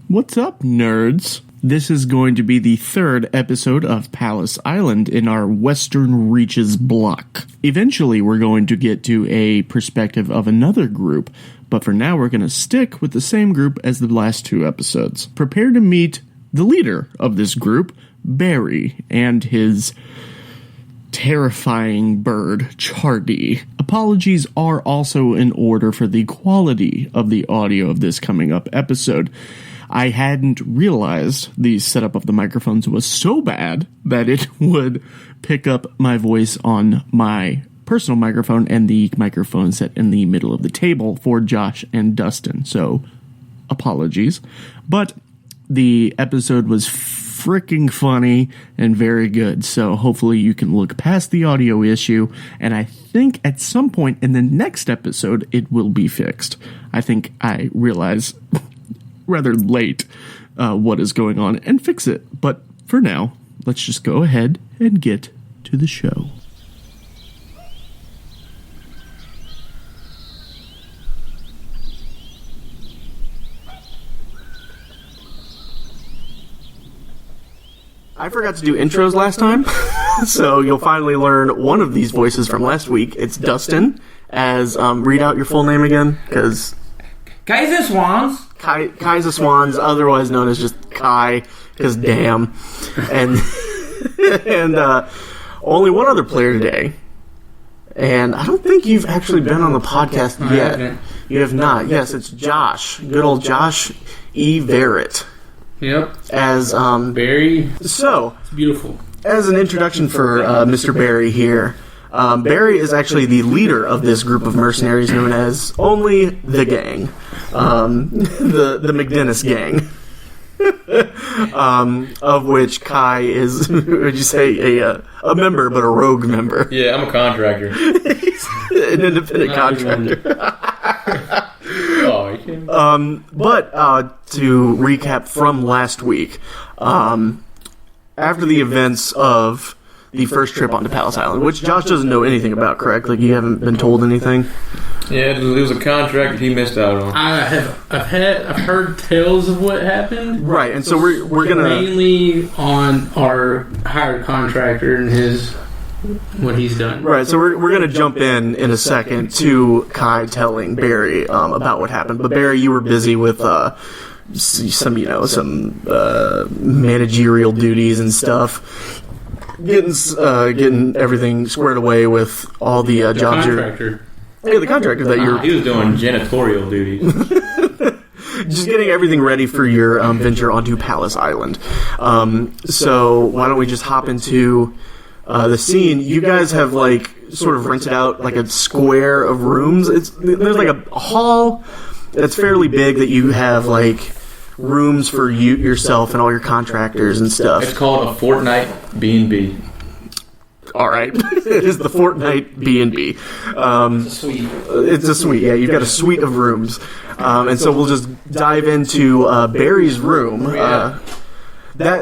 What's up, nerds? This is going to be the third episode of Palace Island in our Western Reaches block. Eventually, we're going to get to a perspective of another group, but for now, we're going to stick with the same group as the last two episodes. Prepare to meet the leader of this group, Barry, and his terrifying bird, Chardy. Apologies are also in order for the quality of the audio of this coming up episode. I hadn't realized the setup of the microphones was so bad that it would pick up my voice on my personal microphone and the microphone set in the middle of the table for Josh and Dustin. So, apologies. But the episode was freaking funny and very good. So hopefully you can look past the audio issue. And I think at some point in the next episode, it will be fixed. I think I realize rather late what is going on and fix it. But for now, let's just go ahead and get to the show. I forgot to do intros last time, so you'll finally learn one of these voices from last week. It's Dustin, as, read out your full name again, because... Kaiser Swans. Kaiser Swans, otherwise known as just Kai, because damn. And only one other player today. And I don't think you've actually been on the podcast yet. You have not. Yes, it's Josh. Good old Josh E. Verrett. Yep. As Barry. So it's beautiful. As an introduction for Mr. Barry here, Barry is actually the leader of this group of mercenaries known as Only the Gang, the McDennis Gang, of which Kai is, would you say, a member, but a rogue member? Yeah, I'm a contractor. He's an independent contractor. But to recap from last week, after the events of the first trip onto Palace Island, which Josh doesn't know anything about, correct? Like, you haven't been told anything? Yeah, it was a contract that he missed out on. I've heard tales of what happened. Right, and so we're gonna mainly on our hired contractor and what he's done. Right, so we're going to jump in a second to Kai telling Barry about what happened. But Barry, you were busy with some managerial duties and stuff, getting everything squared away with all the jobs. Contractor. Yeah, the contractor that you're. He was doing janitorial duties. Just getting everything ready for your venture onto Palace Island. So why don't we just hop into the scene? You guys have sort of rented out like a square of rooms. There's like a hall that's fairly big that you have rooms for yourself and all your contractors and stuff. It's called a fortnight B&B. All right, it is the fortnight B&B. It's a suite. It's a suite. Yeah, you've got a suite of rooms, and so we'll just dive into Barry's room.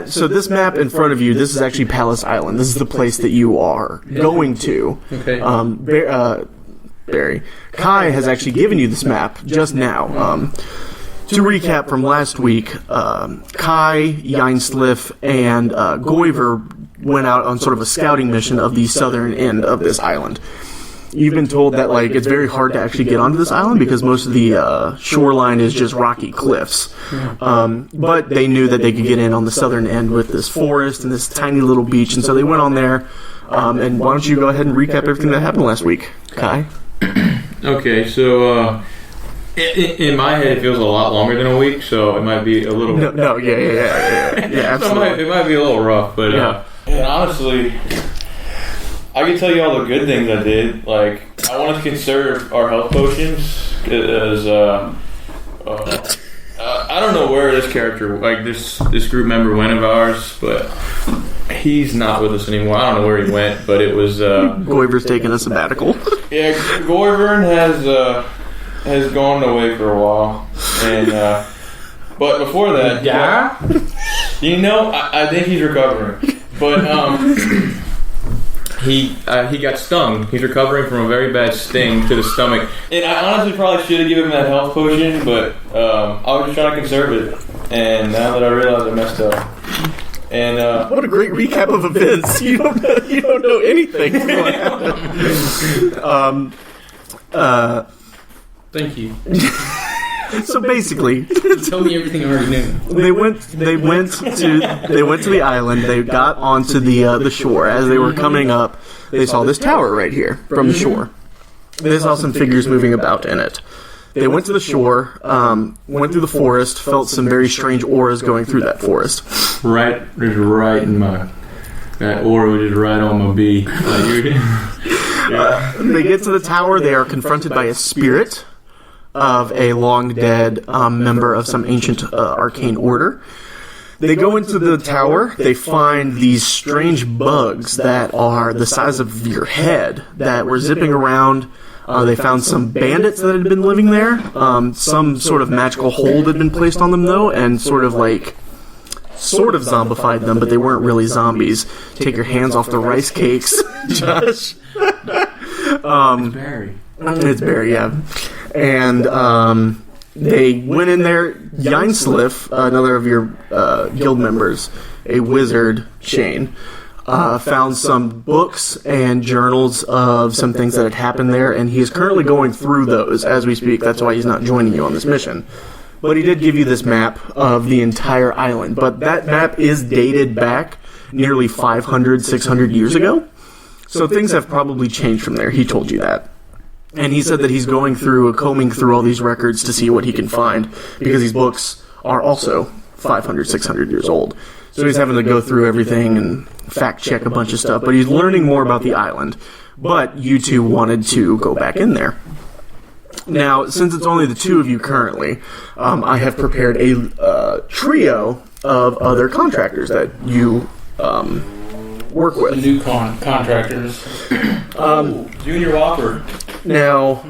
So this map in front of you, this is actually Palace Island. This is the place that you are going to. Okay. Barry. Kai has actually given you this map just now. To recap from last week, Kai, Yinslif, and Goiver went out on sort of a scouting mission of the southern end of this island. You've been told that it's very hard to actually get onto this island because most of the shoreline is just rocky cliffs. But they knew that they could get in on the southern end with this forest and this tiny little beach, and so they went on there. And why don't you go ahead and recap everything that happened last week, Kai? Okay, so in my head it feels a lot longer than a week, so it might be a little. Yeah, absolutely. It might be a little rough, but and honestly, I can tell you all the good things I did. I want to conserve our health potions because I don't know where this character, this group member went of ours, but he's not with us anymore. I don't know where he went, but it was Goiver's taking a sabbatical. Yeah, Goivern has gone away for a while, and but before that, I think he's recovering, but he got stung. He's recovering from a very bad sting to the stomach, and I honestly probably should have given him that health potion, but I was just trying to conserve it. and now that I realize I messed up. And what a great recap of events! You don't know anything. Thank you. So basically, Tell me everything I already knew. they went to the island. They got onto the shore. As they were coming up, they saw this tower right here from the shore. They saw some figures moving about in it. They went to the shore, went through the forest, felt some very strange auras going through that forest. right in my... That aura was just right on my bee. They get to the tower. They are confronted by a spirit of a long-dead member of some ancient arcane order. They go into the tower. They find these strange bugs that are the size of your head that were zipping around. They found some bandits that had been living there. Some sort of magical hold had been placed on them, though, and sort of zombified them, but they weren't really zombies. Take your hands off the rice cakes, Josh. It's Barry. It's Barry, yeah. And they went in there. Yinslif, another of your guild members, a wizard, Shane, found some books and journals of some things that had happened there, and he is currently going through those as we speak. That's why he's not joining you on this mission. But he did give you this map of the entire island. But that map is dated back nearly 500, 600 years ago. So things have probably changed from there. He told you that. And he said that he's combing through all these records to see what he can find, because these books are also 500, 600 years old. So he's having to go through everything and fact-check a bunch of stuff. But he's learning more about the island. But you two wanted to go back in there. Now, since it's only the two of you currently, I have prepared a trio of other contractors that you work with. The new contractors. Junior Whopper. Now,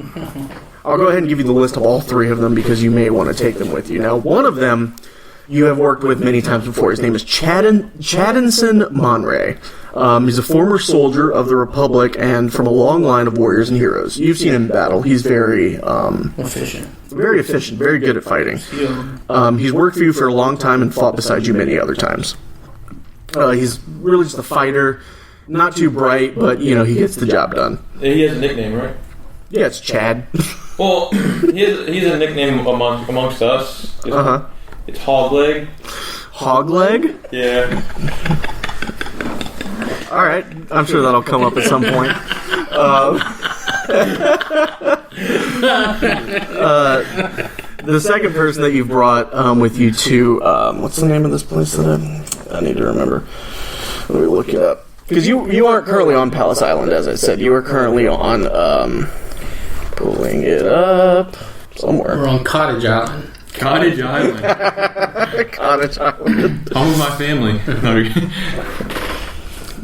I'll go ahead and give you the list of all three of them because you may want to take them with you. Now, one of them you have worked with many times before. His name is Chaddinson Monray. He's a former soldier of the Republic and from a long line of warriors and heroes. You've seen him in battle. He's very efficient. Very efficient, very good at fighting. He's worked for you for a long time and fought beside you many other times. He's really just a fighter, not too bright, but, he gets the job done. He has a nickname, right? Yeah, it's Chad. Well, he's a nickname amongst us. It's Hogleg. Hogleg? Yeah. Alright, I'm sure that'll come up at some point. The second person that you've brought with you to, what's the name of this place that I need to remember? Let me look it up. Because you aren't currently on Palace Island, as I said. You are currently on, pulling it up somewhere. We're on Cottage Island. Cottage Island. Cottage Island. Home of my family.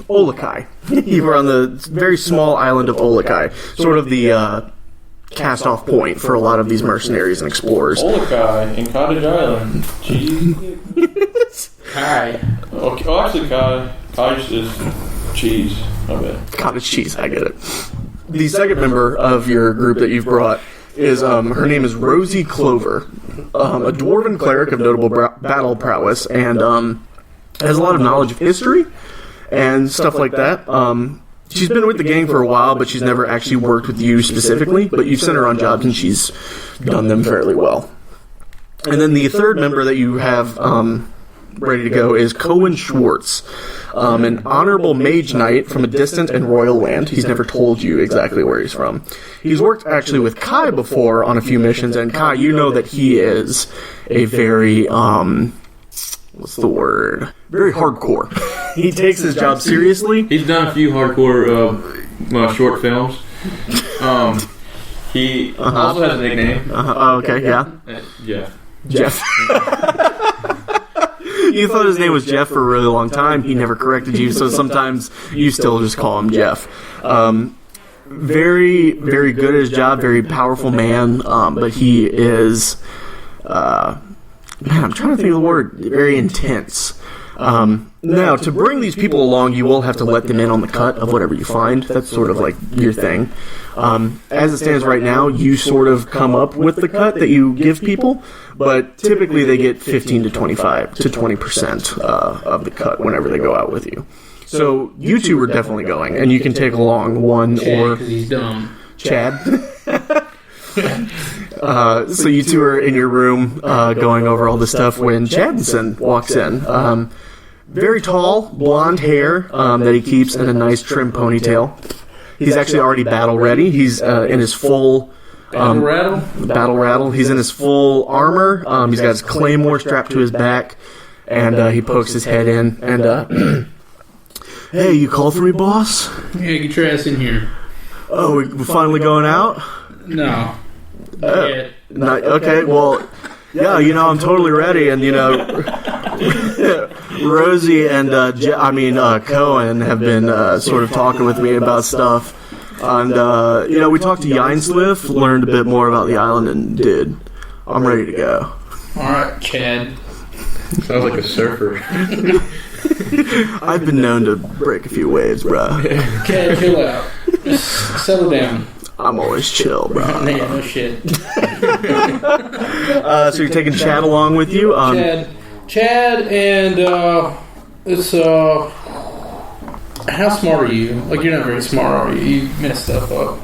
Olokai. You were on the very small island of Olokai. Sort of the cast-off point for a lot of these mercenaries and explorers. Olokai in Cottage Island. Cheese. Kai. Okay. Oh, actually, Cottage is cheese. I bet. Cottage cheese, I get it. The second member of your group that you've brought is, her name is Rosie Clover, a dwarven cleric of notable battle prowess, and has a lot of knowledge of history and stuff like that. She's been with the gang for a while, but she's never actually worked with you specifically, but you've sent her on jobs and she's done them fairly well. And then the third member that you have ready to go is Koen Schwartz, an honorable mage knight from a distant and royal land. He's never told you exactly where he's from. He's worked actually with Kai before on a few missions, and Kai, you know that he is a very, what's the word? Very hardcore. He takes his job seriously. He's done a few hardcore short films. He also has a nickname. Okay, yeah. Jeff. You thought his name was Jeff for a really long time. He never corrected you, so sometimes you still just call him Jeff. Very, very good at his job, very powerful man, but he is, I'm trying to think of the word, very intense. Now, to bring these people along, you will have to let them in on the cut of whatever you find. That's sort of like your thing. As it stands right now, you sort of come up with the cut that you give people, but typically they get 15 to 25 to 20% of the cut whenever they go out with you. So you two are definitely going, and you can take along one Chad, or... 'cause he's dumb. Chad. So you two are in your room going over all the stuff when Chaddinson walks in. Very tall, blonde hair that he keeps in a nice trim ponytail. He's actually already battle ready. He's in his full... Battle rattle. He's in his full armor. He's got his claymore strapped to his back, and he pokes his head in. And, hey, you called for me, boss? Yeah, get your ass in here. Oh, we're finally going out? No. Not yet. Okay, well, yeah, I'm totally ready, and, Rosie and, Koen have been sort of talking with me about stuff, and, we talked to Yinesliff, learned a bit more about the island, and I'm ready to go. Alright, Chad. Sounds like a surfer. I've been known to break a few waves, bro. Chad, chill out. Just settle down. I'm always chill, bro. Yeah, no shit. So you're taking Chad along with you? Chad, and it's how smart are you? Like, you're not very smart, are you? You mess stuff up.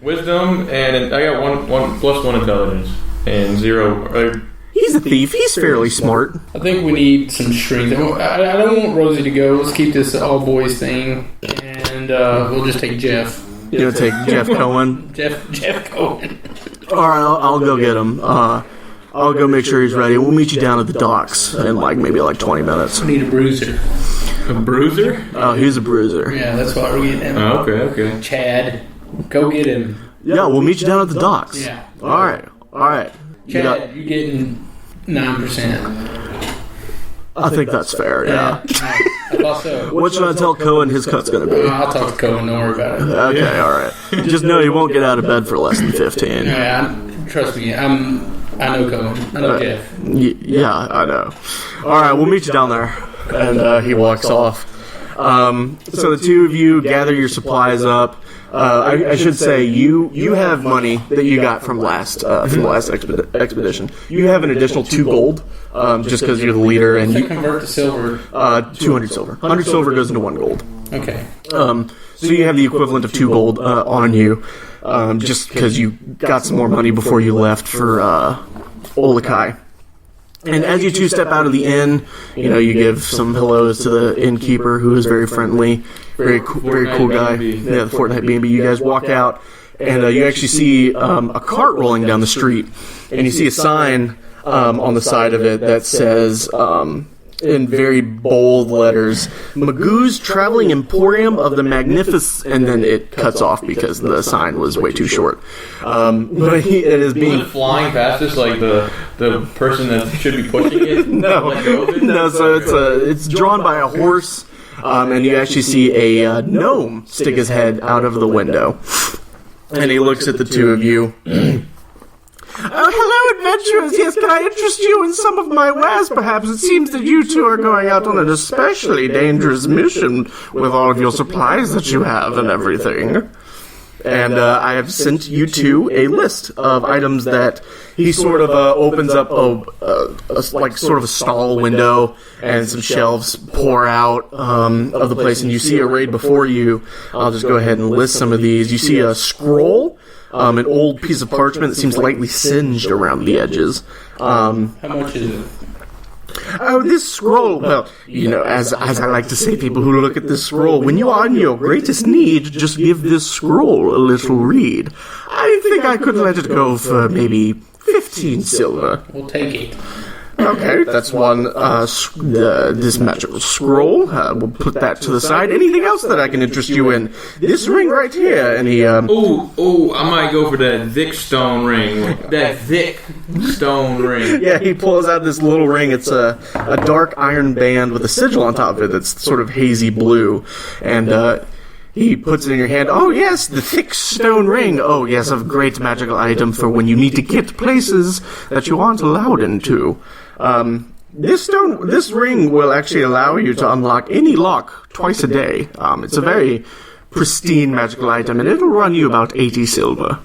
Wisdom, and I got one plus 1 intelligence and 0. He's a thief. He's fairly smart. I think we need some strings. I don't want Rosie to go. Let's keep this all boys thing, and we'll just take Jeff. You'll take Jeff Koen? Jeff Koen. Alright, I'll go get him. I'll go make sure he's ready. We'll meet you down at the docks in maybe 20 minutes. We need a bruiser. A bruiser? Oh, he's a bruiser. Yeah, that's why we're getting him. Oh, okay. Chad, go get him. Yeah, we'll meet you down at the docks. Yeah. Alright. Chad, you're getting 9%. I think that's fair, yeah. I thought so. What should I tell Koen his cut's going to be? I'll talk to Koen, don't worry about it. Okay, alright. Just know he won't get out of bed for less than 15. Yeah, trust me, I know Koen. I know Jeff. Yeah, I know. Alright, we'll meet you down there. And he walks off. So the two of you gather your supplies up. I should say you have money that you got from last expedition. You have an additional 2 gold, just because you're the leader, and you convert to silver. 200 silver. 100 silver goes into 1 gold. Okay. So you have the equivalent of 2 gold on you, just because you got some more money before you left for Olokai. And as you two step out of the inn, you give some hellos to the innkeeper, who is very friendly, very cool guy. Yeah, the Fortnite B&B. You guys walk out, and you actually see a cart rolling down the street, and you see a sign on the side of it that says, in very bold letters, Magoo's Traveling Emporium of the Magnificent, and then it cuts off because the sign was way too short. But it is being... Was it flying past us like the person that should be pushing it? No, so it's drawn by a horse, and you actually see a gnome stick his head out of the window. And he looks at the two of you. Oh, hello, adventurers. Yes, can I interest you in some of my wares, perhaps? It seems that you two are going out on an especially dangerous mission with all of your supplies that you have and everything. And I have sent you two a list of items that he sort of opens up sort of a stall window, and some shelves pour out of the place, and you see arrayed before you. I'll just go ahead and list some of these. You see a scroll. An old piece of parchment that seems lightly singed around the edges. How much is it? Oh, this scroll, well, as I like to say, people who look at this scroll, when you are in your greatest need, just give this scroll a little read. I think I could let it go for maybe 15 silver. We'll take it. Okay, that's one, this magical scroll. We'll put that to the side. Anything else that I can interest you in? This ring right here, and he, Ooh, I might go for that thick stone ring. That thick stone ring. Yeah, he pulls out this little ring. It's a dark iron band with a sigil on top of it that's sort of hazy blue. And, he puts it in your hand. Oh, yes, the thick stone ring. Oh, yes, a great magical item for when you need to get places that you aren't allowed into. This ring will actually allow you to unlock any lock twice a day. It's a very pristine magical item, and it'll run you about 80 silver.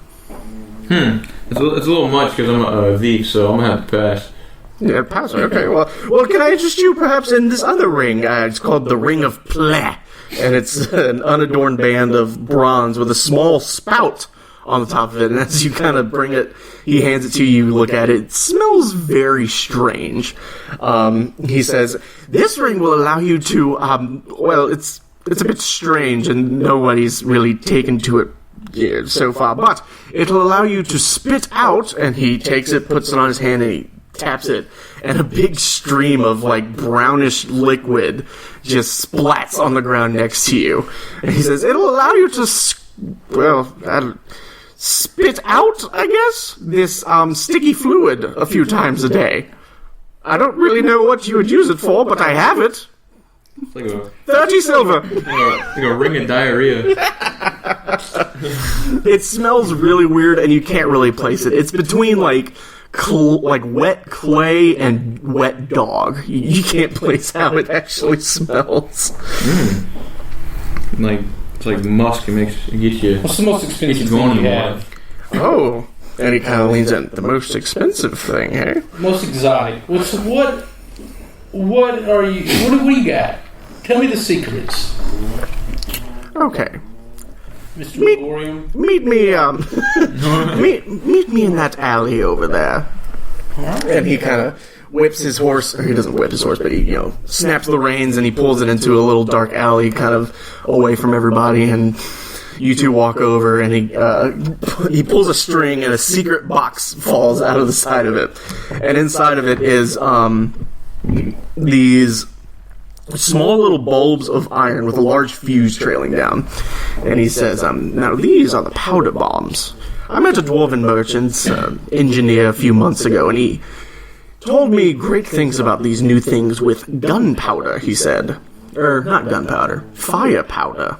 It's a little much because I'm a thief, so I'm gonna have to pass. Yeah, pass. Okay. Well, can I interest you perhaps in this other ring? It's called the Ring of Pleh, and it's an unadorned band of bronze with a small spout on the top of it. And as you kind of bring it, he hands it to you. You look at it. It smells very strange. He says, "This ring will allow you to. It's a bit strange, and nobody's really taken to it so far, but it'll allow you to spit out," and he takes it, puts it on his hand, and he taps it, and a big stream of, like, brownish liquid just splats on the ground next to you. And he says, "It'll allow you to, spit out, I guess, this, sticky fluid a few times a day. I don't really know what you would use it for, but I have it. It's like a 30 silver. like a ring of diarrhea. It smells really weird, and you can't really place it. It's between like wet clay and wet dog. You can't place how it actually smells. Like it's like musk. It gets you. What's the most expensive thing you have? Oh, and he kind of leans in. The most expensive thing, hey? Most exotic. What are you? What do you got? Tell me the secrets, Okay. Mr. Gregorium. Meet me, meet me in that alley over there. And he kind of whips his horse, or he doesn't whip his horse, but he, snaps the reins and he pulls it into a little dark alley, kind of away from everybody, and you two walk over, and he pulls a string, and a secret box falls out of the side of it. And inside of it is, these small little bulbs of iron with a large fuse trailing down. And he says, now these are the powder bombs. I met a dwarven merchant engineer a few months ago, and he told me great things about these new things with gunpowder, he said. Not gunpowder, fire powder.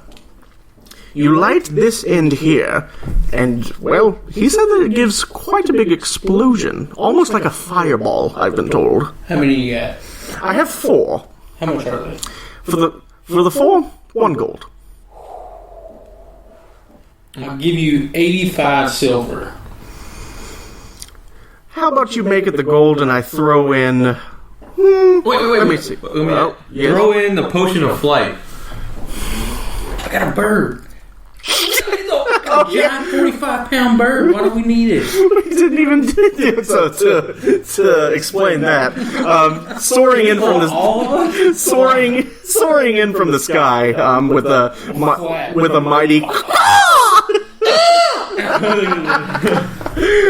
You light this end here, and, well, he said that it gives quite a big explosion. Almost like a fireball, I've been told. How many you got? I have 4. How much are they? For the 4, 1 gold. I'll give you 85 silver. How about you make it the gold and I throw in... Wait. Let me see. Yes. Throw in the potion of flight. I got a bird. A giant 45-pound bird. Why do we need it? We didn't even do it. So to explain that, soaring in from the sky with a mighty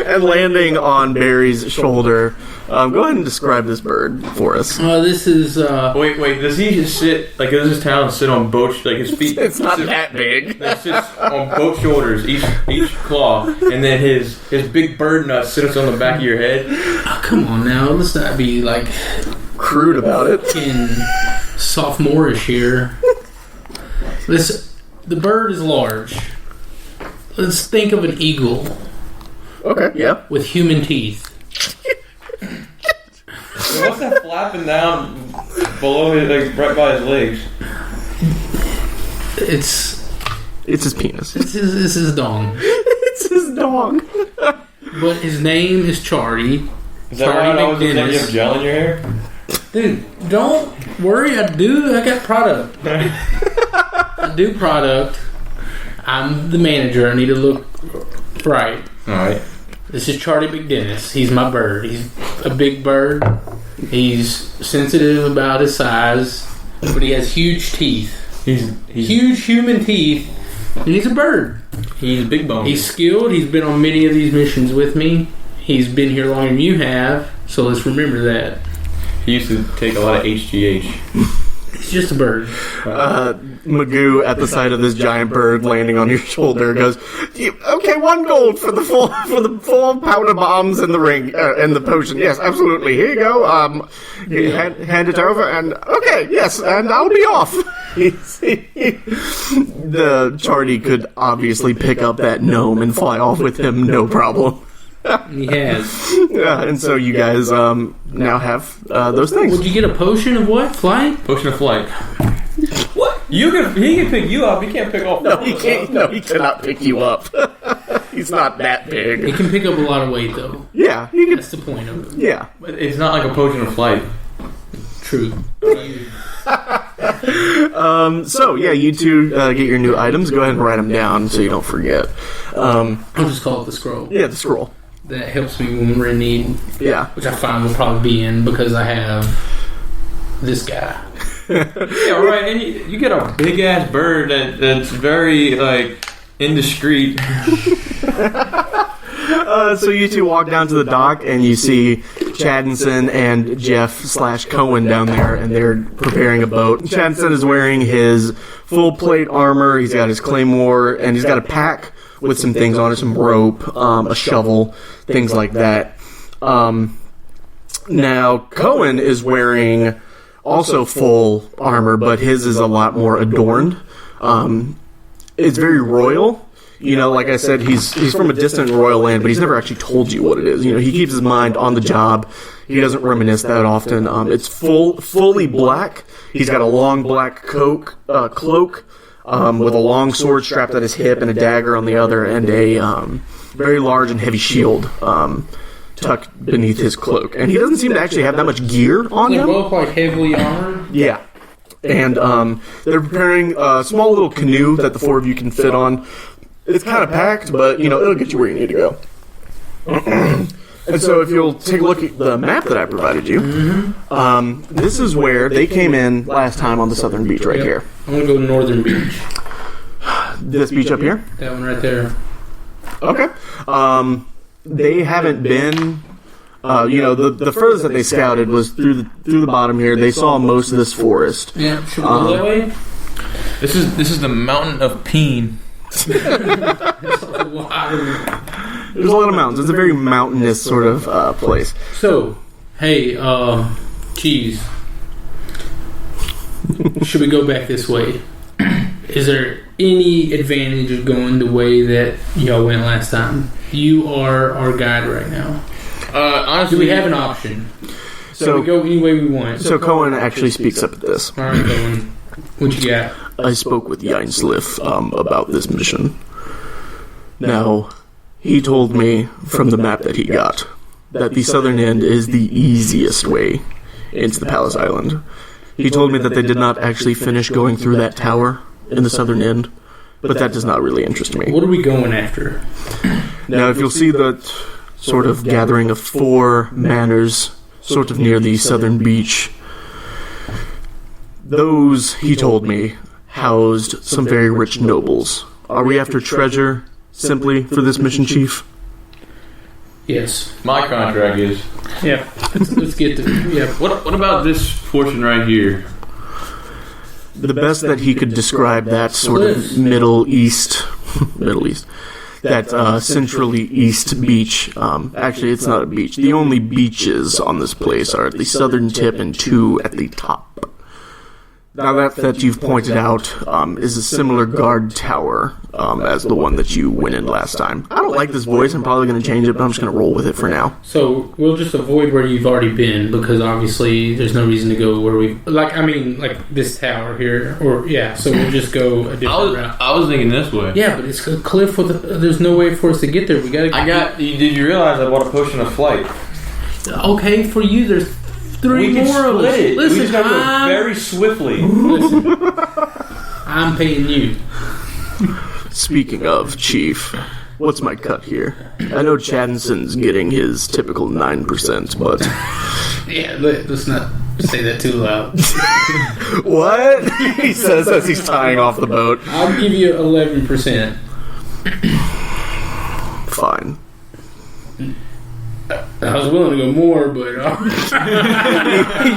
and landing on Barry's shoulder. Go ahead and describe this bird for us. This is... Wait, does he just sit, like, does his talon sit on both, like, his feet? It's not that big. It sits on both shoulders, each claw, and then his big bird nut sits on the back of your head. Oh, come on now, let's not be, like... crude about it. Sophomore-ish here. The bird is large. Let's think of an eagle. Okay, yeah. With human teeth. What's that flapping down below his, like, right by his legs? It's his penis. It's his dong. It's his dong. But his name is Chardy. Is that why I always think you have gel in your hair? Dude, don't worry. I got product. I do product. I'm the manager. I need to look right. Alright. This is Charlie McDennis. He's my bird. He's a big bird. He's sensitive about his size, but he has huge teeth. He's huge human teeth, and he's a bird. He's big bone. He's skilled. He's been on many of these missions with me. He's been here longer than you have, so let's remember that. He used to take a lot of HGH. He's just a bird. Magoo at the sight of this giant bird landing on your shoulder goes, okay, 1 gold for the full powder bombs and the ring and the potion. Yes, absolutely. Here you go. Hand it over and okay, yes, and I'll be off. The Chardy could obviously pick up that gnome and fly off with him, no problem. He has. Yeah, and so you guys now have those things. Would you get a potion of what? Flight? Potion of flight. What? He can pick you up. He can't pick off. No, he can't. No, he cannot pick you up. He's not that big. It can pick up a lot of weight, though. Yeah, he can. That's the point of it. Yeah. But it's not like a potion of flight. True. So yeah, you two get your new items. Go ahead and write them down so you don't forget. I'll just call it the scroll. Yeah, the scroll. That helps me when we're in need. Yeah. Which I find will probably be in because I have this guy. Yeah, right. And you get a big ass bird that's very like indiscreet. So you two walk down to the dock and you see Chaddinson and Jeff/Koen down there, and they're preparing a boat. Chaddinson is wearing his full plate armor. He's got his claymore, and he's got a pack with some things on it, some rope, a shovel, things like that. Now Koen is wearing also full armor, but his is a lot more adorned. It's very royal. You know, like I said, he's from a distant royal land, but he's never actually told you what it is. You know, he keeps his mind on the job. He doesn't reminisce that often. It's fully black. He's got a long black cloak with a long sword strapped at his hip and a dagger on the other, and a very large and heavy shield tucked beneath his cloak. And he doesn't seem to actually have that much gear on They're him. both like heavily armored. Yeah. And they're preparing a small little canoe that the four of you can fit on. It's kind of packed, but, you know, it'll get you where you need to go. And so if you'll take a look at the map that I provided you, this is where they came in last time on the southern beach right here. I'm going to go to Northern Beach. This beach up here? That one right there. Okay. They haven't been... you know, the furthest that they scouted was through the bottom here. They saw most of this forest. Yeah, should we go that way? This is the mountain of Peen. There's a lot of mountains. It's a very mountainous sort of place. So, hey, Cheese. Should we go back this way? Is there any advantage of going the way that y'all went last time? You are our guide right now. Honestly, Do we have an option? So we go any way we want. So Koen actually speaks up at this. All right, Koen. What you got? I spoke with Yinslif about this mission. Now, he told me from the map that he got that the southern end is the easiest way into the Palace Island. He told me that they did not actually finish going through that tower in the southern end, but that does not really interest me. What are we going after? Now, if you'll see that sort of gathering of four manors sort of near the southern beach, those, he told me, housed some very rich nobles. Are we after treasure simply for this mission, Chief? Yes. my contract is. Yeah. Let's get to. Yeah. What about this portion right here? The best that he could describe that sort of Middle East, that centrally east beach. Actually, it's not a beach. The only beaches on this place are at the southern tip and two at the top. Now that you've pointed out is a similar guard tower as the one that you went in last time. I don't like this voice. I'm probably going to change it, but I'm just going to roll with it for now. So we'll just avoid where you've already been because obviously there's no reason to go where we like this tower here or So we'll just go a different route. I was thinking this way. Yeah, but it's a cliff with there's no way for us to get there. We gotta. Did you realize I bought a potion of flight? Okay, for you there's three more of us. It. Listen, we just have to go very swiftly. Listen, I'm paying you. Speaking of, Chief, what's my cut here? I know Chaddinson's getting his typical 9%, but... Yeah, let's not say that too loud. What? He says as he's tying off the boat. I'll give you 11%. Fine. I was willing to go more, but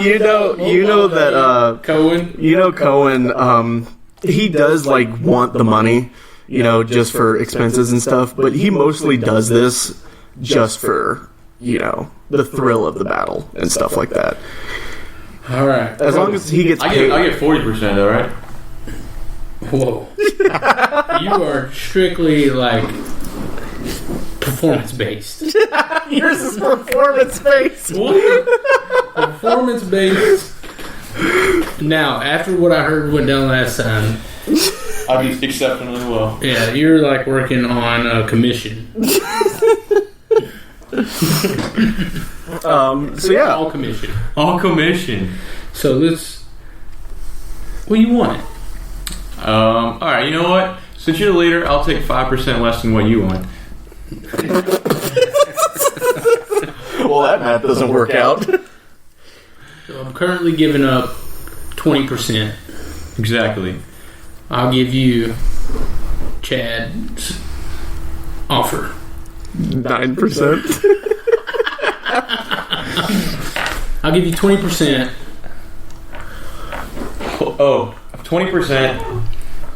you know that Koen. You know Koen. He does want the money, just for expenses and stuff. But he mostly does this just for the thrill of the battle and stuff like that. All right. As long as he gets paid. I get 40% though, right? Whoa. You are strictly performance performance-based. Yours is performance-based. Performance-based. Now, after what I heard went down last time, I do exceptionally well. yeah, you're like working on a commission. So yeah, All commission. All commission. So let's... What do you want? Alright, you know what? Since you're the leader, I'll take 5% less than what you want. well, that math doesn't work out. So I'm currently giving up 20%. Exactly. I'll give you Chad's offer. 9%. I'll give you 20%. Oh, 20%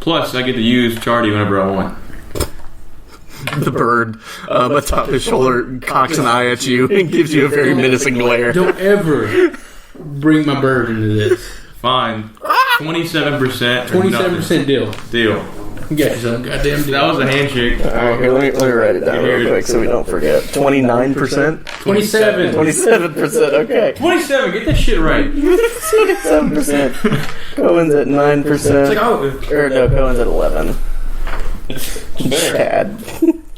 plus I get to use Chardy whenever I want. The bird atop his shoulder cocks an eye at you and gives you a very menacing glare. Don't ever bring my bird into this. Fine. 27%. 27% deal. Deal. You got yourself a goddamn deal. That was a handshake. Alright, here, let me write it down real quick so we don't forget. 29%? 27. 27%, okay. 27, get that shit right. 27%. Koen's at 9%. It's like, oh, Or no, Koen's at 11. it's fair. Chad.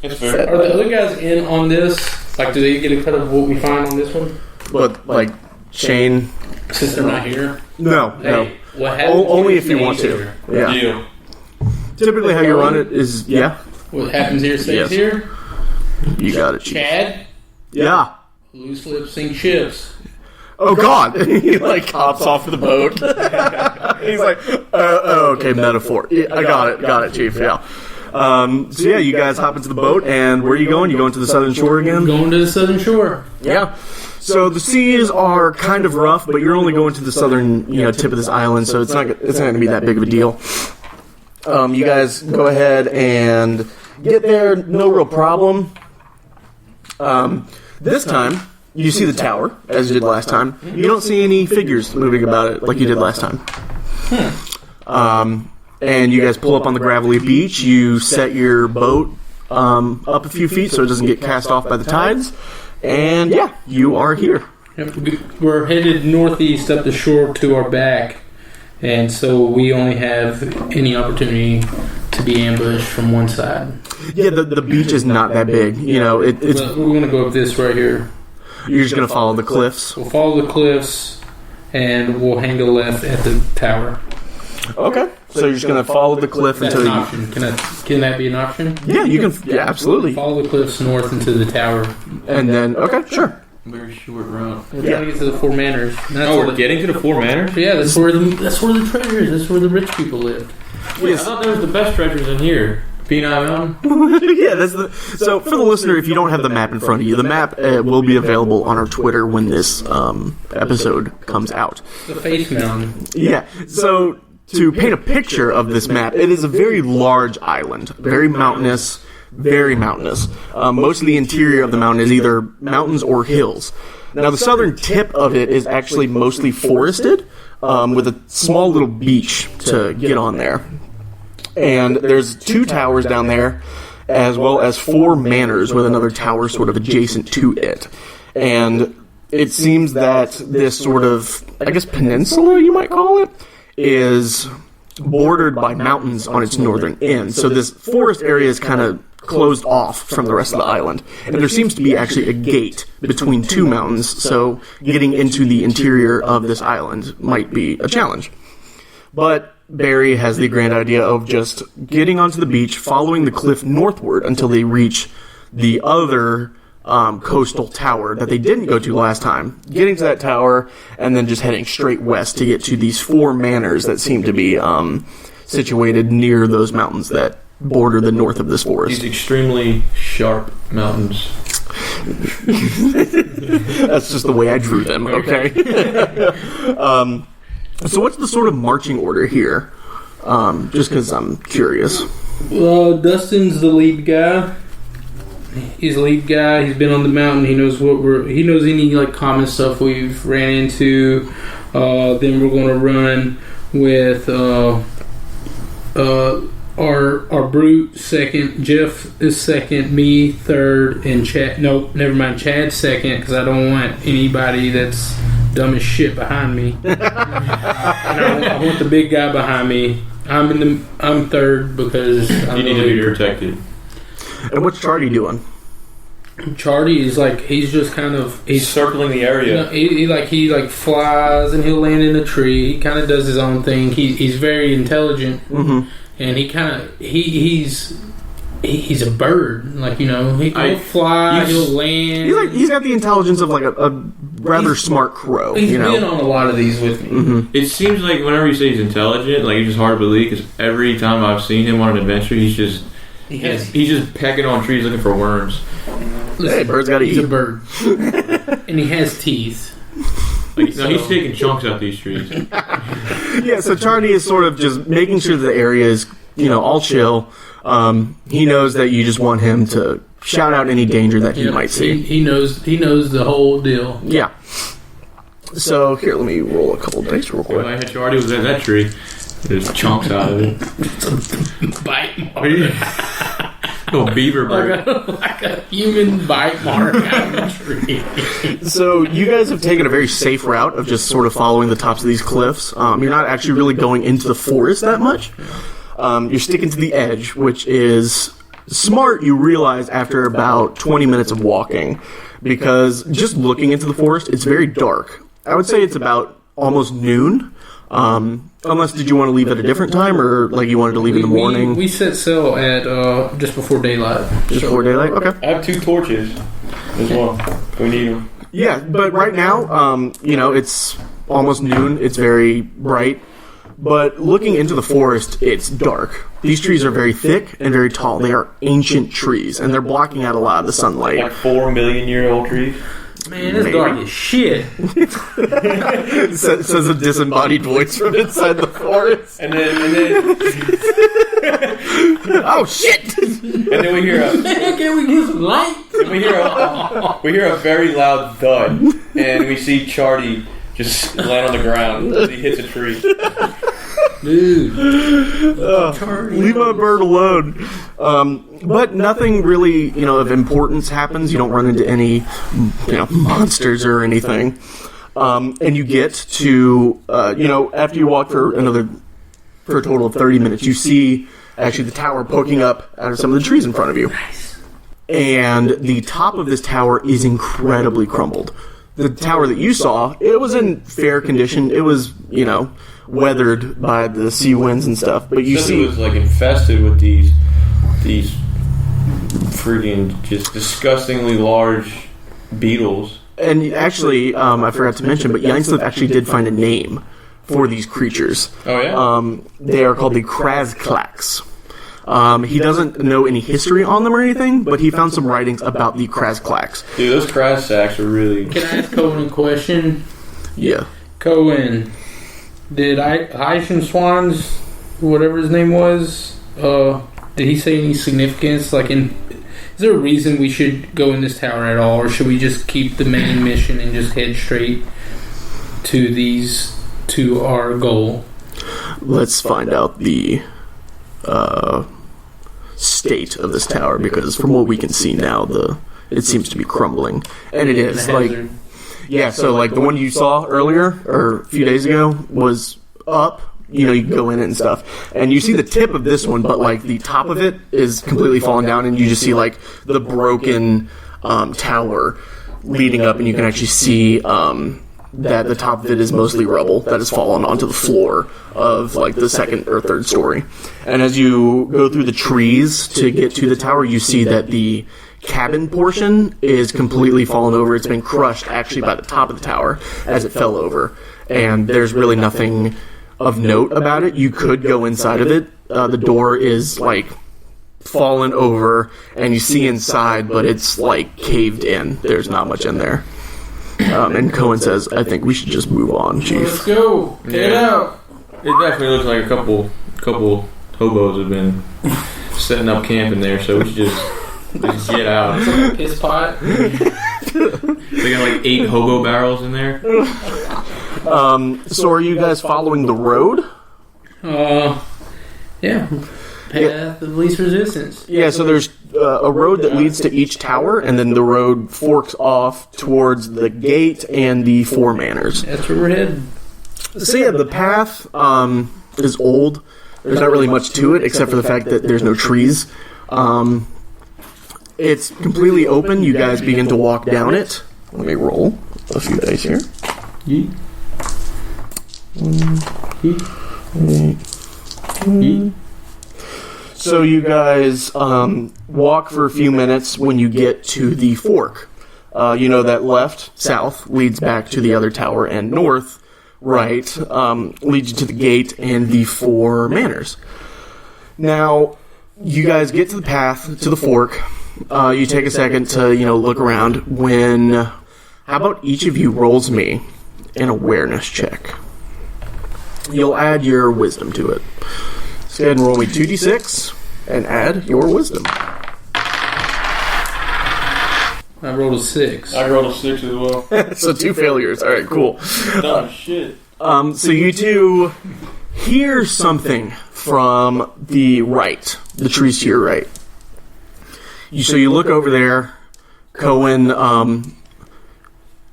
It's fair. Are the other guys in on this? Like, do they get a cut of what we find on this one? But, like, Shane... Since they're not here? No. Hey, what happens Only here if you want stays to. here. Yeah. Deal. Typically how you run it is, yeah. What happens here stays Yes. here? You got it, Chief. Chad, Yeah. loose lips sink ships. Oh, God. He, like, hops off the boat. He's like, okay, metaphor. Yeah, I got it, Chief, yeah. So, yeah, you guys hop into the boat, and where are you going? You going to the southern shore again? Going to the southern shore. Yeah. So the seas are kind of rough, but you're only going to the southern, tip of this island, so it's not going to be that big of a deal. You guys go ahead and get there, no real problem. This time, you see the tower, as you did last time. You don't see any figures moving about it like you did last time. And you guys pull up on the gravelly beach. You set your boat up a few feet so it doesn't get cast off by the tides. And yeah, you are here. We're headed northeast up the shore to our back, and so we only have any opportunity to be ambushed from one side. Yeah, the beach is not that big. It's We're going to go up this right here. you're just gonna follow the cliffs. We'll follow the cliffs, and we'll hang a left at the tower. Okay, so you're just gonna follow the cliff That's until an you. option. Can that be an option? Yeah, you can. Yeah, absolutely. Follow the cliffs north into the tower. And then okay, sure. Very short route. We're trying to get to the Four Manors. Oh, we're getting to the Four Manors? Yeah, that's where the treasure is. That's where the rich people lived. Wait, I thought there was the best treasures in here. Peanut Mountain? Yeah, that's the. So for the listener, if you don't have the map in front of you, the map will be available on our Twitter when this episode comes out. The Face Mountain. Yeah. So to paint a picture of this map, it is a very large island, very mountainous. Very mountainous. Most of the interior of the mountain is either mountains or hills. Now, the southern tip of it is actually mostly forested, with a small little beach to get on there. And there's 2 towers down there, as well as 4 manors with another tower sort of adjacent to it. And it seems that this sort of, I guess, peninsula, you might call it, is bordered by mountains on its northern end. So this forest area is kind of closed off from the rest of the island. And there seems to be actually a gate between 2 mountains, so getting into the interior of this island might be a challenge. But Barry has the grand idea of just getting onto the beach, following the cliff northward until they reach the other coastal tower that they didn't go to last time. Getting to that tower, and then just heading straight west to get to these 4 manors that seem to be situated near those mountains that border the north of this forest. These extremely sharp mountains. That's just the way I drew them, okay? So what's the sort of marching order here? Just because I'm curious. Dustin's the lead guy. He's the lead guy. He's been on the mountain. He knows he knows any common stuff we've ran into. Then we're going to run with our brute second, Jeff is second, me third, and Chad. Nope, never mind. Chad's second because I don't want anybody that's dumb as shit behind me. And I want the big guy behind me. I'm third because you need to be protected. And what's Charlie doing? Charlie is like he's just kind of he's circling the area. You know, he flies and he'll land in a tree. He kind of does his own thing. He's very intelligent, and he's a bird. Like, you know, he'll fly, he'll land. He's got the intelligence of like a rather smart crow. He's been on a lot of these with me. It seems like whenever you say he's intelligent, like, it's just hard to believe because every time I've seen him on an adventure, he's just pecking on trees looking for worms. Listen, hey, bird's gotta eat. He's a bird, and he has teeth. Like, no, he's taking chunks out these trees. Yeah, so Charlie is sort of just making sure the area is, you know, all chill. He knows that you just want him to shout out any danger that he might see. He knows the whole deal. Yeah. So here, let me roll a couple dice real quick. When I hit Charlie was in that tree. There's chunks out of it. Bite mark. Little beaver bird. Like a human bite mark out of the tree. So you guys have taken a very safe route of just sort of following the tops of these cliffs. You're not actually really going into the forest that much. You're sticking to the edge, which is smart, you realize, after about 20 minutes of walking. Because just looking into the forest, it's very dark. I would say it's about almost noon. Unless, did you want to leave at a different time, or like you wanted to leave in the morning? We set sail at just before daylight. Just before daylight? Okay. I have 2 torches as well. We need them. Yeah, but right now, you know, it's almost noon. It's very bright. But looking into the forest, it's dark. These trees are very thick and very tall. They are ancient trees, and they're blocking out a lot of the sunlight. Like 4 million year old trees. Man, it's dark as shit. Says a disembodied voice from inside the forest. And then oh shit! And then we hear Can we get some light? we hear a very loud thud, and we see Charlie just land on the ground as he hits a tree. Dude. Leave my bird alone. But nothing really, you know, of importance happens. You don't run into any, you know, monsters or anything. And you get to, you know, after you walk for a total of 30 minutes, you see actually the tower poking up out of some of the trees in front of you. Nice. And the top of this tower is incredibly crumbled. The tower that you saw, it was in fair condition. It was, you know, weathered by the sea winds and stuff. But you see, it was like infested with these freaking just disgustingly large beetles. And actually, I forgot to mention, but Yinslip actually did find a name for these creatures. Oh yeah. They are called the Krasklaks. He doesn't know any history on them or anything, but he found some writings about the Krasklaks. Dude, those crash sacks are really... Can I ask Koen a question? Yeah. Koen, did Swans, whatever his name was, did he say any significance? Like, is there a reason we should go in this tower at all, or should we just keep the main mission and just head straight to our goal? Let's find out the state of this tower, because from what we can see now, it seems to be crumbling, and it is like, yeah. So like the one you saw earlier or a few days ago was up. You know, you can go in it and stuff, and you see the tip of this one, but like the top of it is completely fallen down, and you just see like the broken tower leading up, and you can actually see that the top of it is mostly rubble that has fallen onto the floor of like the second or third story. And as you go through the trees to get to the tower, you see that the cabin portion is completely fallen over. It's been crushed actually by the top of the tower as it fell over, and there's really nothing of note about it. You could go inside of it. The door is like fallen over, and you see inside, but it's like caved in. There's not much in there. And Koen says, I think we should just move on, Chief. Let's go. Get out. It definitely looks like a couple hobos have been setting up camp in there, so we should just get out. It's like a piss pot. They got like 8 hobo barrels in there. So are you guys following the road? Yeah. Path of least resistance. Yeah, so there's a road that leads to each tower, and then the road forks off towards the gate and the four manors. That's where we're headed. So yeah, the path is old. There's not really much to it, except for the fact that there's no trees. It's completely open. You guys begin to walk down it. Let me roll a few dice here. Yeet. So you guys walk for a few minutes when you get to the fork. You know that left, south, leads back to the other tower, and north, right, leads you to the gate and the four manors. Now, you guys get to the path, to the fork. You take a second to, look around. How about each of you rolls me an awareness check? You'll add your wisdom to it. Let's go ahead and roll me 2d6 and add your wisdom. I rolled a 6. I rolled a 6 as well. So 2 failures. All right, cool. Oh, shit. So you two hear something from the right, the trees to your right. So you look over there. Koen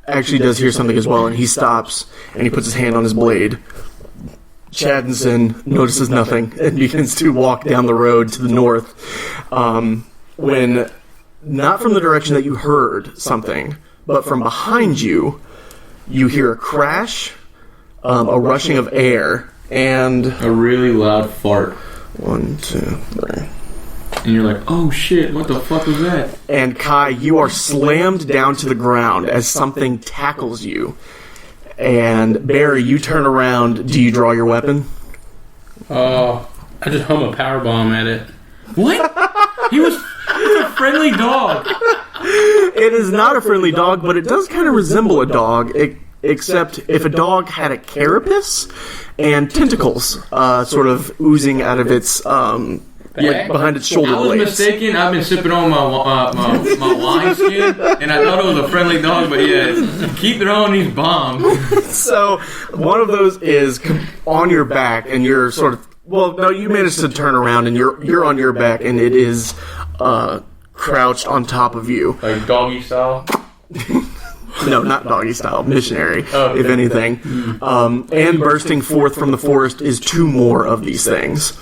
actually does hear something as well, and he stops and he puts his hand on his blade. Chaddinson notices nothing and begins to walk down the road to the north. When not from the direction that you heard something, but from behind you, you hear a crash, a rushing of air, and a really loud fart. 1, 2, 3. And you're like, oh shit, what the fuck was that? And Kai, you are slammed down to the ground as something tackles you. And Barry, you turn around. Do you draw your weapon? I just hum a power bomb at it. What? He was a friendly dog. It is not a friendly dog, but it does kind of resemble a dog, except if a dog had a carapace and tentacles sort of oozing out of its behind its shoulder blades. I was mistaken. I've been sipping on my wine skin, and I thought it was a friendly dog, but yeah, keep throwing these bombs. So one of those is on your back, and you're sort of you managed to turn around, and you're on your back, and it is crouched on top of you, like doggy style. No, not doggy style, missionary, if anything. And bursting forth from the forest is 2 more of these things.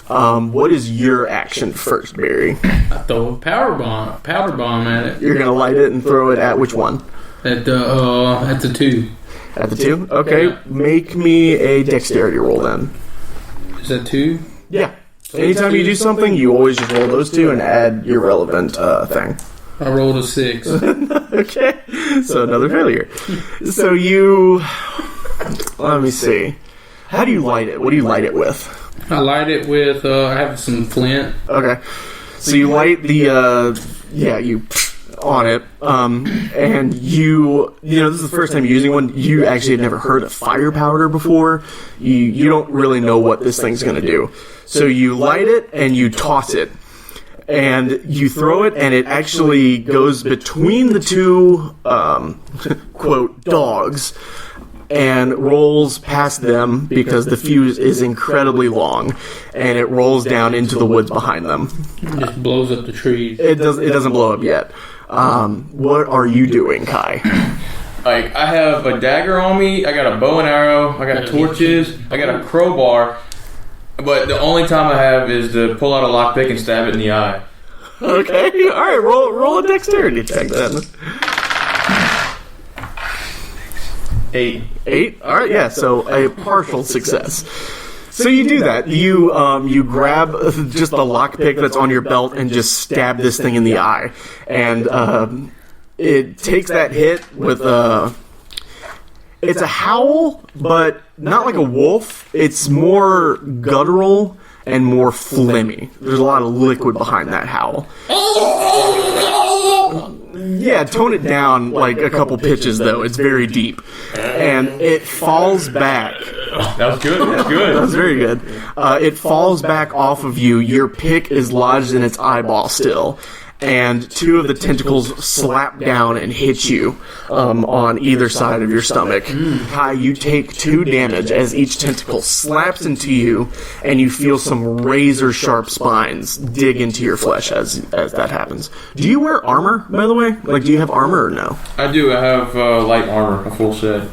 What is your action first, Barry? I throw a powder bomb at it. You're gonna light it and throw it at which one? At the 2. At the 2? Okay, yeah. Make me a dexterity roll then. Is that 2? Yeah. So anytime you do something, you always just roll those 2 and add your relevant thing. I rolled a 6. Okay, so another failure. So you... Let me see. How do you light it? What do you light it with? I light it with, I have some flint. Okay. So you light the, you on it, and you this is the first time you're using one. You actually had never heard of fire powder before. You don't really know what this thing's going to do. So you light it and you toss it. And you throw it, and it actually goes between the 2, quote, dogs, and rolls past them because the fuse is incredibly long, and it rolls down into the woods behind them. It just blows up the trees. It doesn't blow up yet. What are you doing, Kai? Like, I have a dagger on me, I got a bow and arrow, I got torches, I got a crowbar, but the only time I have is to pull out a lockpick and stab it in the eye. Okay, alright, roll a dexterity check then. 8. Alright, yeah, so a partial success. So you do that. You grab just the lockpick that's on your belt and just stab this thing in the eye. And it takes that hit with it's a howl, but not like a wolf. It's more guttural and more phlegmy. There's a lot of liquid behind that howl. Yeah, tone it down like a couple pitches, though. It's very deep. And it falls back. That was good. That's good. That was very good. It falls back off of you. Your pick is lodged in its eyeball still. and two of the tentacles slap down and hit you on either side of your stomach. Kai, you take 2 damage as each tentacle slaps into you, and you feel some razor-sharp spines dig into your flesh as that happens. Do you wear armor, by the way? Like, do you have armor or no? I do. I have light armor, a full set.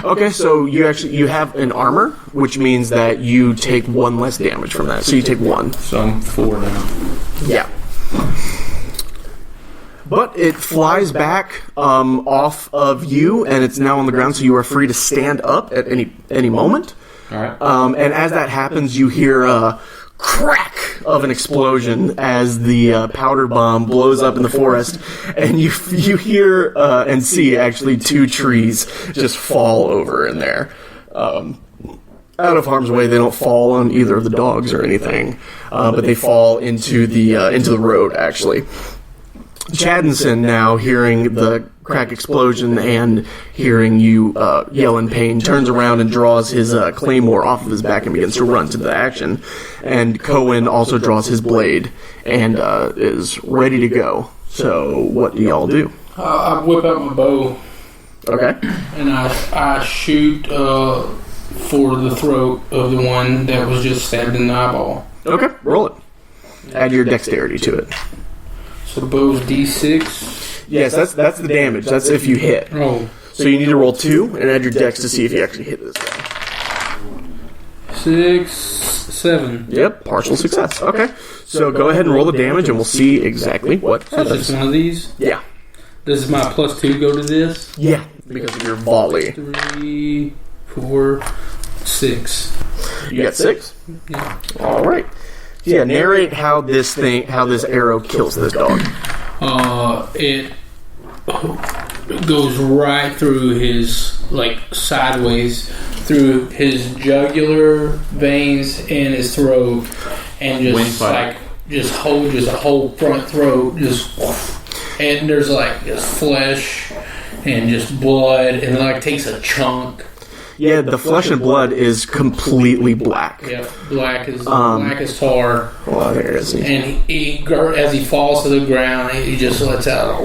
Okay, so you have an armor, which means that you take 1 less damage from that. So you take 1. So I'm 4 now. Yeah. But it flies back off of you, and it's now on the ground, so you are free to stand up at any moment. All right. And as that happens, you hear a crack of an explosion as the powder bomb blows up in the forest, and you hear and see actually 2 trees just fall over in there. Out of harm's way, they don't fall on either of the dogs or anything, but they fall into the road, actually. Chaddinson, now hearing the crack explosion and hearing you yell in pain, turns around and draws his claymore off of his back and begins to run to the action. And Koen also draws his blade and is ready to go. So what do y'all do? I whip out my bow. Okay. And I shoot for the throat of the one that was just stabbed in the eyeball. Okay, roll it. Add your dexterity to it. So the bow's D6? Yes, that's the damage. That's if you hit. Oh. So you need to roll 2 and add your dex to see if you actually hit this guy. 6, 7. Yep, partial success. Okay. So go ahead and roll the damage and we'll see exactly what So it's happens. just one of these? Yeah. Does my +2 go to this? Yeah, because of your volley. 3, 4, 6. You got 6? Yeah. All right. Yeah, narrate how this arrow kills this dog. It goes right through his, sideways, through his jugular veins and his throat, and just holds his whole front throat, and there's just flesh and just blood, and then takes a chunk. Yeah, the flesh and blood is completely black. Yeah, black as tar. Well, there it is. And he as he falls to the ground, he just lets out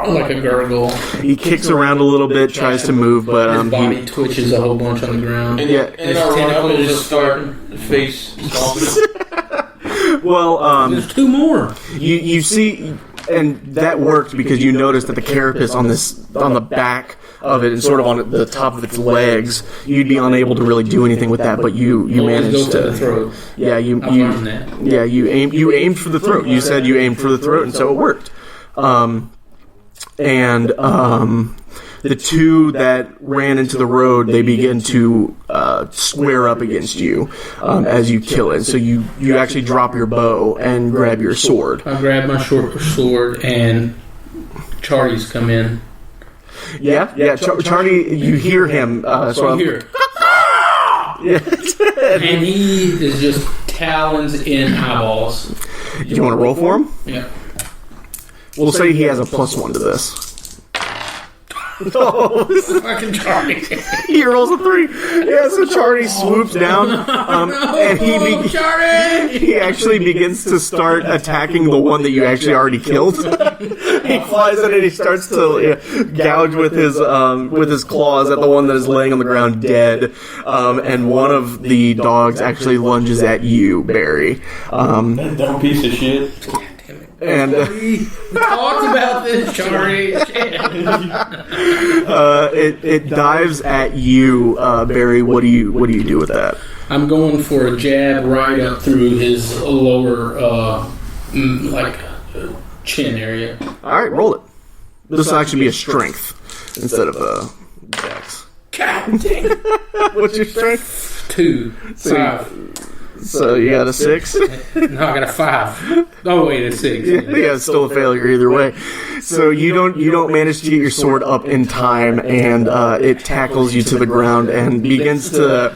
like a gurgle. He kicks around a little bit, tries to move, but his body twitches a whole bunch on the ground. And, yeah, and I run up and just start face stomping. Well, there's 2 more. You see, and that worked because you noticed that the carapace on the back of it and sort of on the top of its legs, you'd be unable to really do anything with that, but you managed to. The throat. Yeah, you that. Yeah, you aimed for the throat. You said you aimed for the throat, and so it worked. The 2 that ran into the road, they begin to square up against you as you kill it. So you actually drop your bow and grab your sword. I grab my short sword, and Charlie's come in. Yeah. Charlie, you hear him. Here. Yeah. And he is just talons in eyeballs. You want to roll for him? Yeah. We'll say he has a +1 to this. Oh, Fucking Charlie. he rolls a 3. Yeah, so Charlie swoops down, and he actually begins to start attacking the one that you actually already killed. He flies in and he starts to gouge with his claws at the one that is laying on the ground dead. And one of the dogs actually lunges at you, Barry. That dumb piece of shit. And we talked about this, Charlie. it dives at you, Barry. What do you do with that? I'm going for a jab right up through his lower, chin area. All right, roll it. This will actually be a strength instead of a dex. God dang it. What's your strength? 2, 5. So you got a 6? No, I got a 5. Oh wait, a 6. Yeah, it's still a failure either way. So you don't manage to get your sword up in time, and it tackles you to the ground and begins to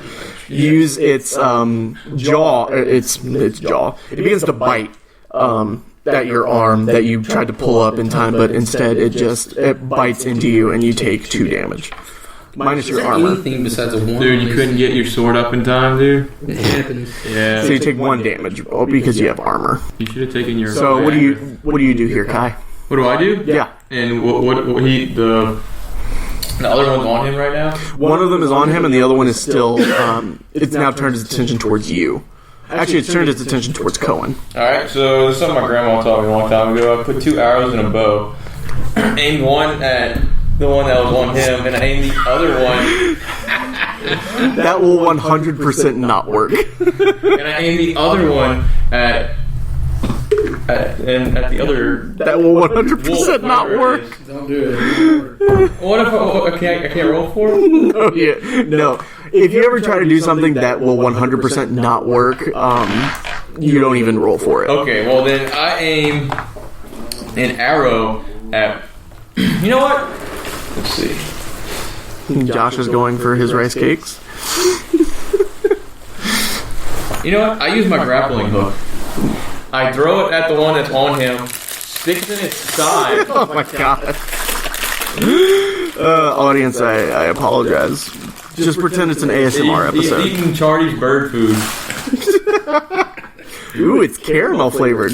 use its jaw. Its jaw. It begins to bite at your arm that you tried to pull up in time, but instead it bites into you, and you take 2 damage. minus Is your there armor. anything besides a 1? Dude, you couldn't get your sword up in time, dude. It happens. Yeah. So you take 1 damage because you have armor. You should have taken your. So what do you do here, Kai? What do I do? Yeah. And what the other one's on him right now? One of them is on him, and the other one is still. It's now turned its attention towards you. Actually, it's turned its attention towards Koen. Alright, so this is something my grandma taught me a long time ago. I put 2 arrows in a bow. Aimed one at the one that was on him, and I aimed the other one. That will 100% not work. And I aimed the other one at the other. That will 100% not work. Don't do it. What if I can't roll for it? No, yeah, no. If you ever try to do something that will 100% not work, you don't even roll for it. Okay, well then I aim an arrow at. You know what? Let's see. Josh is going for his rice cakes. You know what? I use my grappling hook. I throw it at the one that's on him, sticks in its side. Oh my god. Audience, I apologize. Just pretend it's an ASMR He's episode. eating Charlie's bird food. Ooh, it's caramel flavored.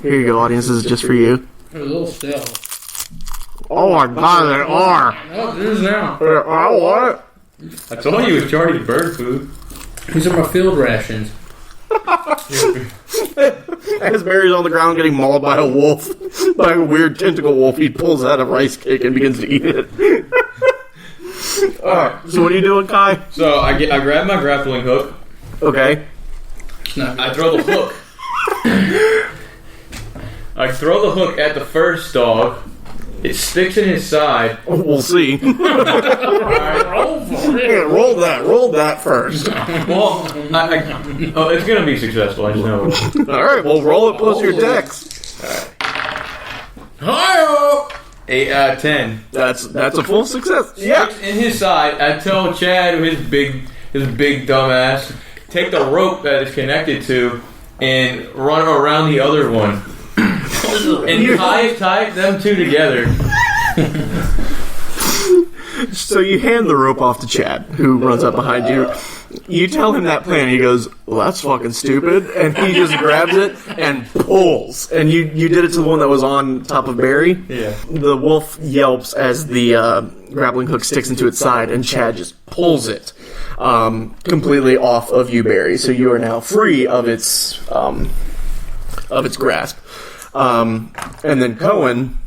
Here you go, audience. This is just for you. There's a little stale. Oh my god, there are. Oh, there's now. There are what? I told you it was Charlie's bird food. These are my field rations. As Barry's on the ground getting mauled by a wolf, by a weird tentacle wolf, he pulls out a rice cake and begins to eat it. Alright, so what are you doing, Kai? So I grab my grappling hook. Okay. I throw the hook. I throw the hook at the first dog. It sticks in his side. We'll see. Roll for it. Yeah, roll that first. Well, it's gonna be successful. I just know it. Alright, well roll it plus your dex. Hi-yo! 8 out of 10. That's a full success. Yeah. Sticks in his side. I tell Chad, his big dumbass, take the rope that it's connected to and run around the other one. And tie them two together. So you hand the rope off to Chad, who runs up behind you. You tell him that plan, and he goes, well, that's fucking stupid. And he just grabs it and pulls. And you did it to the one that was on top of Barry. Yeah. The wolf yelps as the grappling hook sticks into its side, and Chad just pulls it completely off of you, Barry. So you are now free of its grasp. And then Koen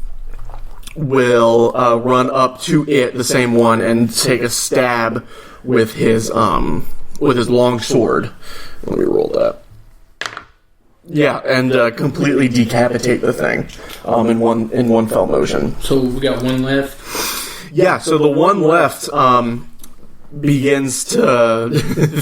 will run up to it, the same one, and take a stab with his long sword. Let me roll that. Yeah, and completely decapitate the thing in one fell motion. So we got one left. Yeah, so the one left begins to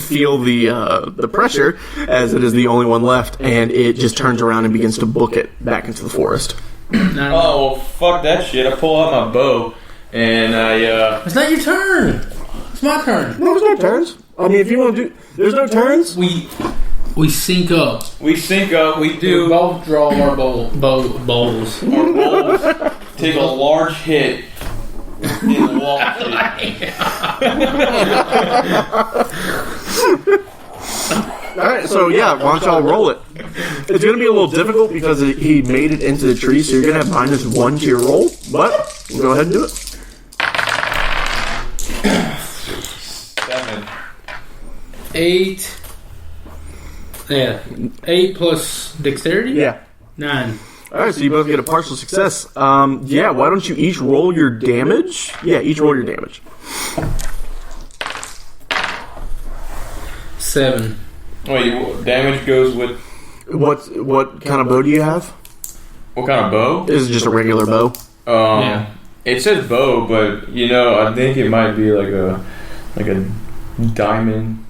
feel the pressure, as it is the only one left, and it just turns around and begins to book it back into the forest. Oh, well, fuck that shit. I pull out my bow, and It's not your turn. It's my turn. No, there's no turns. I mean, if you want to do... There's no turns? We sync up. we sync up, we We do both draw our bowls. our bowls, take a large hit, and launch it. Alright, so yeah, why don't y'all roll it? It's going to be a little difficult because he made it into the tree, so you're going to have -1 to your roll, but go ahead and do it. 7. 8. Yeah. 8 plus dexterity? Yeah. 9. Alright, so you both get a partial success. Yeah, why don't you each roll your damage? Yeah, each roll your damage. 7. Wait, damage goes with What kind of bow do you have? what kind of bow? This is just a regular bow. Yeah. It says bow, but I think it might be like a diamond.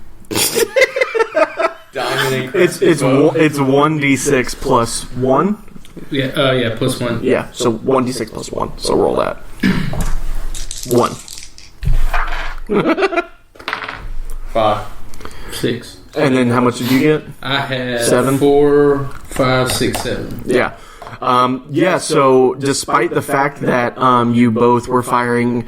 Diamond encrusted It's bow. 1d6 plus 1. Yeah, plus 1. Yeah, so 1d6 plus 1. So roll that. 1. 5. 6. And then how much did you get? I had 7. 4, 5, 6, 7. Yeah. So despite the fact that you both were firing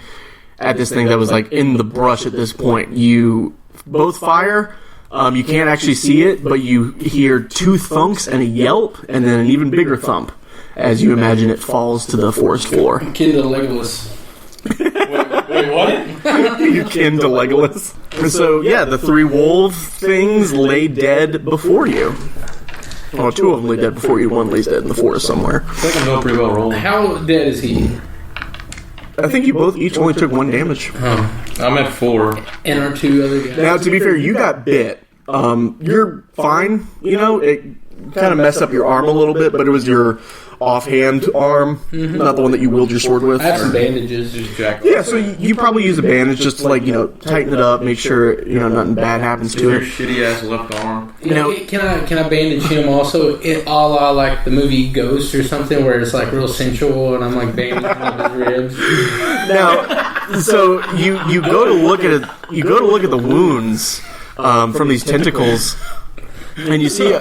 at this thing that was like in the brush at this point. You both fire. You can't actually see it, but you hear 2 thunks and a yelp, and then an even bigger thump as you imagine it falls to the forest floor. Kindle Legolas. Wait, what? You kin to Legolas. And so, yeah, the 3 wolf things lay dead before you. Well, 2 of them lay dead before you. 1 lays dead in the forest somewhere. I think I know pretty well rolling. How dead is he? I think you both each only took 1 damage. I'm at 4. And our 2 other guys. Now, to be fair, you got bit. You're fine. You know, it kind of messed up your arm a little bit, but it was your offhand arm, not the one that you wield your sword with. I have some bandages. Yeah, so you probably use a bandage just to, like, you know, tighten it up, make sure, you know, nothing bad happens to Your it. shitty ass left arm. You know, can I bandage him also, a la like the movie Ghost or something, where it's like real sensual, and I'm like bandaging up his ribs. Now, so you go to look at it. You go to look at the wounds from these tentacles, and you see.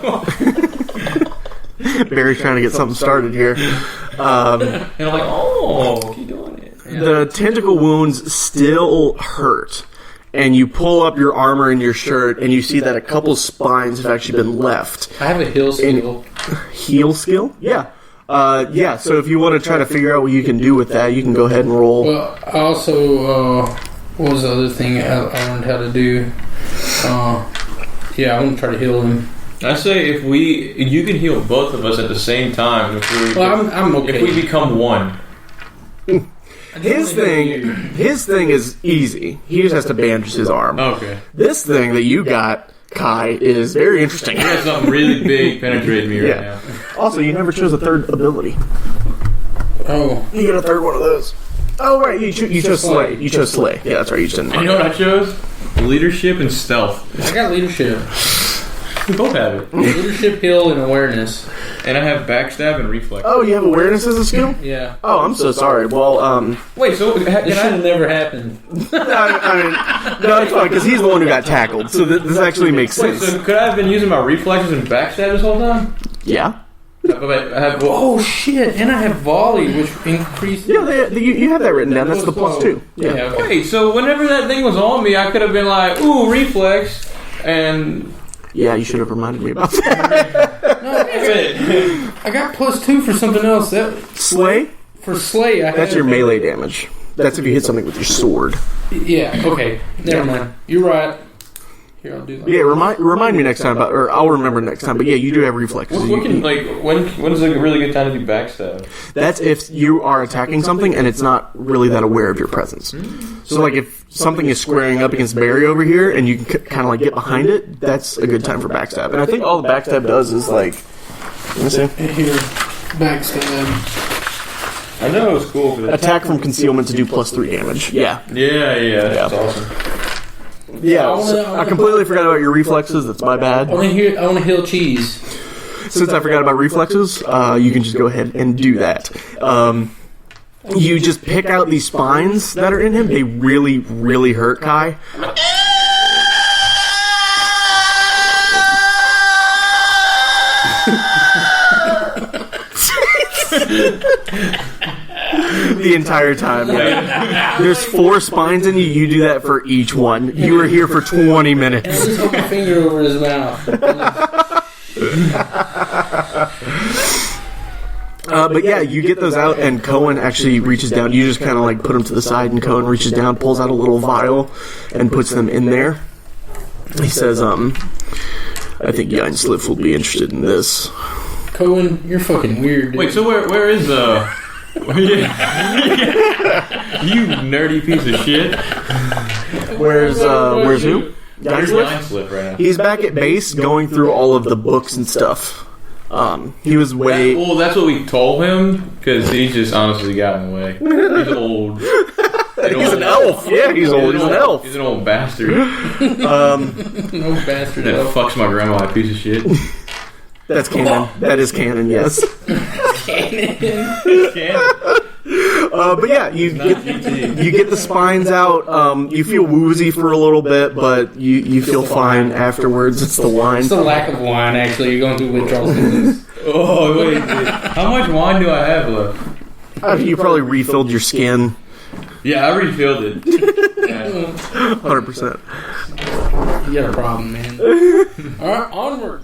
Barry's trying to get something started here. And I'm like, oh, keep doing it. The tentacle wounds still hurt, and you pull up your armor and your shirt, and you see that a couple spines have actually been left. I have a heal skill. Heal skill? Yeah. Yeah, so if you want to try to figure out what you can do with that, you can go ahead and roll. Well, I also, what was the other thing I learned how to do? Yeah, I want to try to heal him. I say you can heal both of us at the same time. I'm okay. If we become one. His thing is easy. He just has to bandage his arm. Okay. This thing that you got, Kai, is very interesting. He has something really big penetrating me right now. Also, you never chose a 3rd ability. Oh. You get a 3rd one of those. Oh, right. You chose Slay. You chose Slay. Yeah, that's right. You just didn't. And you know what I chose? Leadership and stealth. I got leadership. We both have it. Leadership, heal, and awareness. And I have backstab and reflex. Oh, you have awareness as a skill? Yeah. Oh, I'm so sorry. Well, Wait, so This should have never happened. I mean, no, it's fine, because he's the one who got tackled, so this actually makes Wait, sense. so could I have been using my reflexes and backstab this whole time? Yeah. I have, Oh, shit. And I have volley, which increases... Yeah, you have that written down. That's the +2. Yeah. okay. Wait, so whenever that thing was on me, I could have been like, ooh, reflex, and... Yeah, you should have reminded me about that. No, I got +2 for something else. Slay? For Slay, That's your melee damage. That's if you hit something with your sword. Yeah, okay. Never mind. You're right. Here, I'll do that. Yeah, remind me next time about, or I'll remember next time. But yeah, you do have reflexes. When is a really good time to do backstab? That's if you are attacking something and it's not really that aware of your presence. So like if something is squaring up against Barry over here and you can kind of like get behind it, that's a good time for backstab. And I think all the backstab does is like, let me see. Here, backstab. I know it was cool. Attack from concealment to do +3 damage. Yeah. Yeah, that's awesome. Yeah, I completely forgot about your reflexes. That's my bad. I want to heal cheese. Since I forgot about reflexes, you can just go ahead and do that. You just pick out these spines that are in him. They really, really hurt Kai. The entire time. Yeah. There's 4 spines in you. You do that for each one. You were here for 20 minutes. And I just hold my finger over his mouth. But yeah, you get those out, and Koen actually reaches down. You just kind of like put them to the side, and Koen reaches down, pulls out a little vial, and puts them in there. He says, I think Yinslif will be interested in this. Koen, you're fucking weird, dude. Wait, so where is the... You nerdy piece of shit. Where's who? Yinslif right now. He's back at base going through all of the books and stuff. He was way... Well, that's what we told him, because he just honestly got in the way. He's old. He's an elf. Yeah, he's old. He's an elf. He's an old bastard. No bastard. That fucks my grandma, a piece of shit. That's canon. That is canon, yes. But yeah, you get the spines out. You feel woozy for a little bit, but you feel fine afterwards. It's the wine. It's the lack of wine, actually. You're going through withdrawal symptoms. Oh, wait. How much wine do I have left? You probably refilled your skin. Yeah, I refilled it. Yeah. 100%. You got a problem, man. All right, onward.